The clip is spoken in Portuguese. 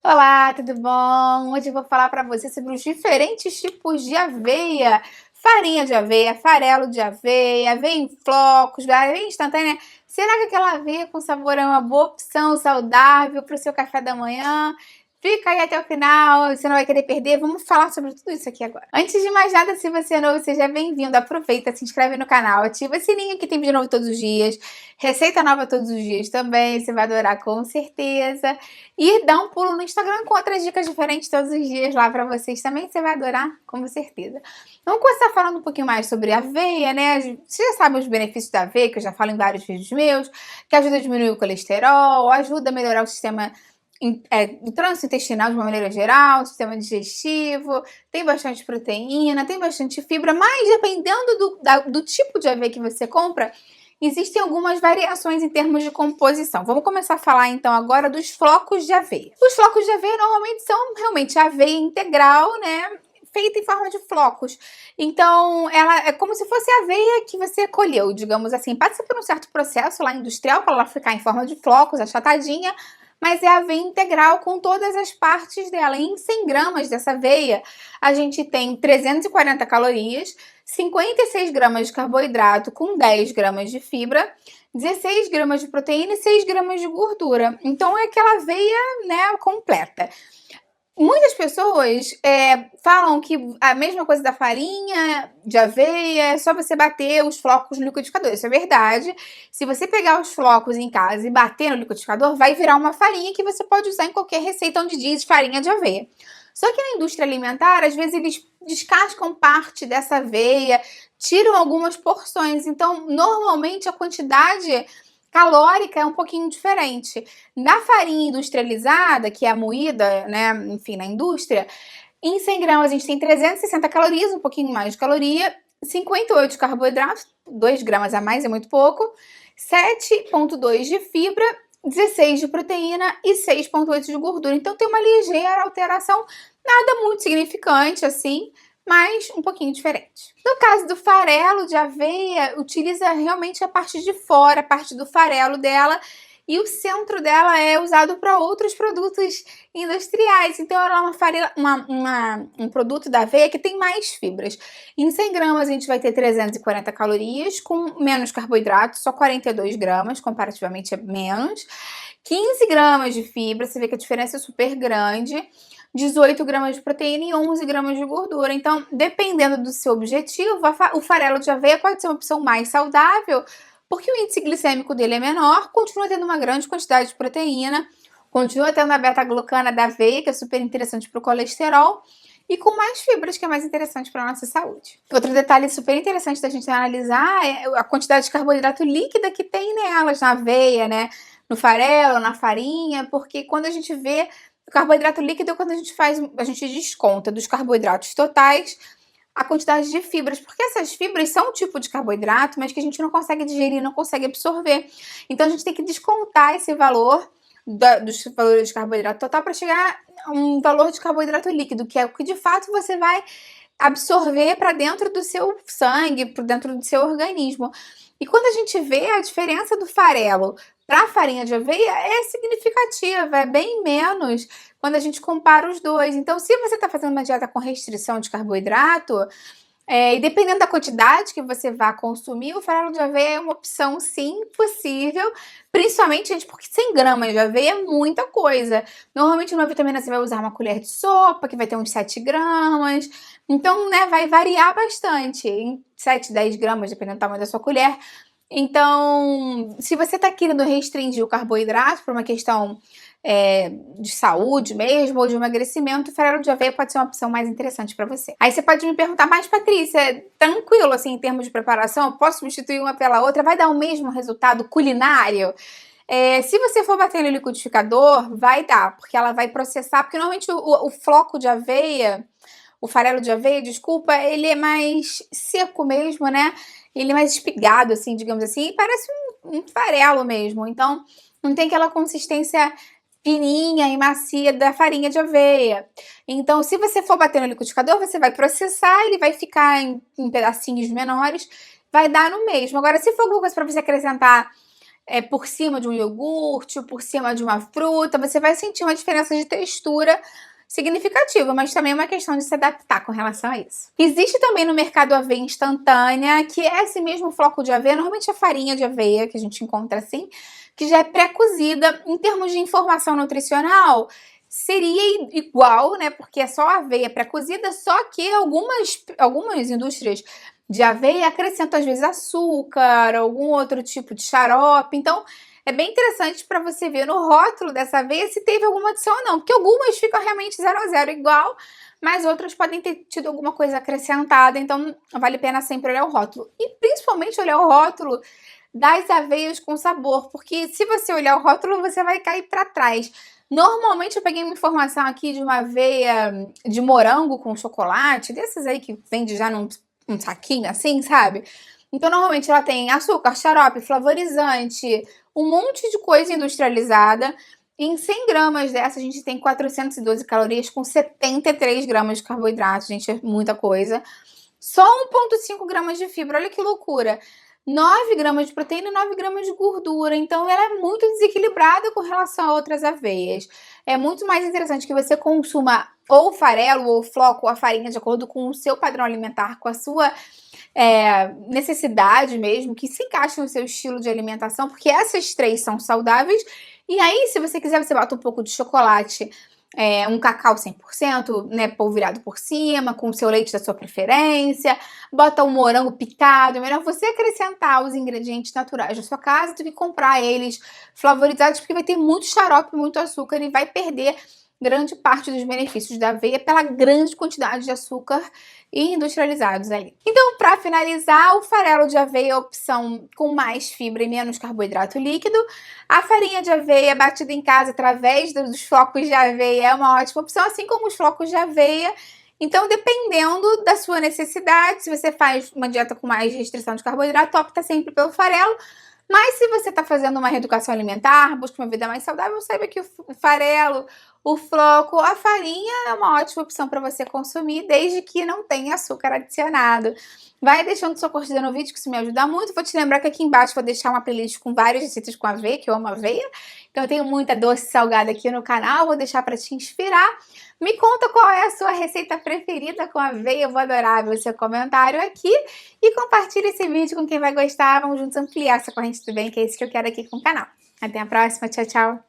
Olá, tudo bom? Hoje eu vou falar para você sobre os diferentes tipos de aveia. Farinha de aveia, farelo de aveia, aveia em flocos, aveia instantânea. Será que aquela aveia com sabor é uma boa opção saudável para o seu café da manhã? Fica aí até o final, você não vai querer perder. Vamos falar sobre tudo isso aqui agora. Antes de mais nada, se você é novo, seja bem-vindo. Aproveita, se inscreve no canal, ativa o sininho que tem vídeo novo todos os dias. Receita nova todos os dias também, você vai adorar com certeza. E dá um pulo no Instagram com outras dicas diferentes todos os dias lá para vocês também, você vai adorar, com certeza. Vamos começar falando um pouquinho mais sobre a aveia, né? Você já sabe os benefícios da aveia, que eu já falo em vários vídeos meus, que ajuda a diminuir o colesterol, ajuda a melhorar o sistema do trânsito intestinal de uma maneira geral, o sistema digestivo, tem bastante proteína, tem bastante fibra, mas dependendo do tipo de aveia que você compra, existem algumas variações em termos de composição. Vamos começar a falar então agora dos flocos de aveia. Os flocos de aveia normalmente são realmente aveia integral, né? Feita em forma de flocos. Então, ela é como se fosse a aveia que você colheu, digamos assim. Passa por um certo processo lá industrial para ela ficar em forma de flocos, achatadinha, mas é aveia integral com todas as partes dela. Em 100 gramas dessa aveia, a gente tem 340 calorias, 56 gramas de carboidrato com 10 gramas de fibra, 16 gramas de proteína e 6 gramas de gordura. Então, é aquela aveia, né, completa. Muitas pessoas falam que a mesma coisa da farinha de aveia, é só você bater os flocos no liquidificador. Isso é verdade. Se você pegar os flocos em casa e bater no liquidificador, vai virar uma farinha que você pode usar em qualquer receita onde diz farinha de aveia. Só que na indústria alimentar, às vezes eles descascam parte dessa aveia, tiram algumas porções. Então, normalmente a quantidade calórica é um pouquinho diferente. Na farinha industrializada, que é a moída, né, enfim, na indústria, em 100 gramas a gente tem 360 calorias, um pouquinho mais de caloria, 58 de carboidrato, 2 gramas a mais é muito pouco, 7,2 de fibra, 16 de proteína e 6,8 de gordura. Então tem uma ligeira alteração, nada muito significante assim, mas um pouquinho diferente. No caso do farelo de aveia, utiliza realmente a parte de fora, a parte do farelo dela, e o centro dela é usado para outros produtos industriais. Então, ela é um produto da aveia que tem mais fibras. Em 100 gramas, a gente vai ter 340 calorias, com menos carboidrato, só 42 gramas, comparativamente é menos. 15 gramas de fibra, você vê que a diferença é super grande. 18 gramas de proteína e 11 gramas de gordura. Então, dependendo do seu objetivo, o farelo de aveia pode ser uma opção mais saudável, porque o índice glicêmico dele é menor, continua tendo uma grande quantidade de proteína, continua tendo a beta-glucana da aveia, que é super interessante para o colesterol, e com mais fibras, que é mais interessante para a nossa saúde. Outro detalhe super interessante da gente analisar é a quantidade de carboidrato líquida que tem nelas, na aveia, né? No farelo, na farinha, porque quando a gente vê o carboidrato líquido, quando a gente desconta dos carboidratos totais a quantidade de fibras, porque essas fibras são um tipo de carboidrato, mas que a gente não consegue digerir, não consegue absorver. Então a gente tem que descontar esse valor dos valores de carboidrato total para chegar a um valor de carboidrato líquido, que é o que de fato você vai absorver para dentro do seu sangue, para dentro do seu organismo. E quando a gente vê a diferença do farelo para a farinha de aveia, é significativa, é bem menos quando a gente compara os dois. Então, se você está fazendo uma dieta com restrição de carboidrato, e dependendo da quantidade que você vai consumir, o farelo de aveia é uma opção, sim, possível. Principalmente, gente, porque 100 gramas de aveia é muita coisa. Normalmente, numa vitamina você vai usar uma colher de sopa, que vai ter uns 7 gramas. Então, né, vai variar bastante. Em 7, 10 gramas, dependendo do tamanho da sua colher. Então, se você está querendo restringir o carboidrato por uma questão de saúde mesmo, ou de emagrecimento, o farelo de aveia pode ser uma opção mais interessante para você. Aí você pode me perguntar, mas Patrícia, tranquilo assim em termos de preparação? Eu posso substituir uma pela outra? Vai dar o mesmo resultado culinário? Se você for bater no liquidificador, vai dar, porque ela vai processar, porque normalmente o floco de aveia, o farelo de aveia, desculpa, ele é mais seco mesmo, né? Ele é mais espigado, assim, digamos assim, e parece um farelo mesmo. Então, não tem aquela consistência fininha e macia da farinha de aveia. Então, se você for bater no liquidificador, você vai processar, ele vai ficar em pedacinhos menores, vai dar no mesmo. Agora, se for alguma coisa para você acrescentar por cima de um iogurte, ou por cima de uma fruta, você vai sentir uma diferença de textura significativa, mas também é uma questão de se adaptar com relação a isso. Existe também no mercado aveia instantânea, que é esse mesmo floco de aveia, normalmente a farinha de aveia que a gente encontra assim, que já é pré-cozida. Em termos de informação nutricional, seria igual, né? Porque é só aveia pré-cozida, só que algumas indústrias de aveia acrescentam às vezes açúcar, algum outro tipo de xarope. Então, é bem interessante para você ver no rótulo dessa aveia se teve alguma adição ou não, porque algumas ficam realmente 0 a 0 igual, mas outras podem ter tido alguma coisa acrescentada, então vale a pena sempre olhar o rótulo. E principalmente olhar o rótulo das aveias com sabor, porque se você olhar o rótulo, você vai cair para trás. Normalmente eu peguei uma informação aqui de uma aveia de morango com chocolate, desses aí que vende já num saquinho assim, sabe? Então normalmente ela tem açúcar, xarope, flavorizante, um monte de coisa industrializada. Em 100 gramas dessa, a gente tem 412 calorias com 73 gramas de carboidrato, gente, é muita coisa. Só 1,5 gramas de fibra, olha que loucura. 9 gramas de proteína e 9 gramas de gordura, então ela é muito desequilibrada com relação a outras aveias. É muito mais interessante que você consuma ou farelo, ou floco, ou a farinha, de acordo com o seu padrão alimentar, com a sua necessidade mesmo, que se encaixa no seu estilo de alimentação, porque essas três são saudáveis. E aí, se você quiser, você bota um pouco de chocolate, um cacau 100%, né, polvilhado por cima, com o seu leite da sua preferência, bota um morango picado. É melhor você acrescentar os ingredientes naturais da sua casa do que comprar eles flavorizados, porque vai ter muito xarope, muito açúcar e vai perder grande parte dos benefícios da aveia pela grande quantidade de açúcar e industrializados ali. Então, para finalizar, o farelo de aveia é a opção com mais fibra e menos carboidrato líquido. A farinha de aveia batida em casa através dos flocos de aveia é uma ótima opção, assim como os flocos de aveia. Então, dependendo da sua necessidade, se você faz uma dieta com mais restrição de carboidrato, opta sempre pelo farelo. Mas se você está fazendo uma reeducação alimentar, busca uma vida mais saudável, saiba que o farelo, o floco, a farinha é uma ótima opção para você consumir, desde que não tenha açúcar adicionado. Vai deixando sua curtida no vídeo, que isso me ajuda muito. Vou te lembrar que aqui embaixo vou deixar uma playlist com várias receitas com aveia, que eu amo aveia. Então eu tenho muita doce salgada aqui no canal, vou deixar para te inspirar. Me conta qual é a sua receita preferida com aveia, eu vou adorar ver o seu comentário aqui. E compartilha esse vídeo com quem vai gostar, vamos juntos ampliar essa corrente do bem, que é isso que eu quero aqui com o canal. Até a próxima, tchau, tchau!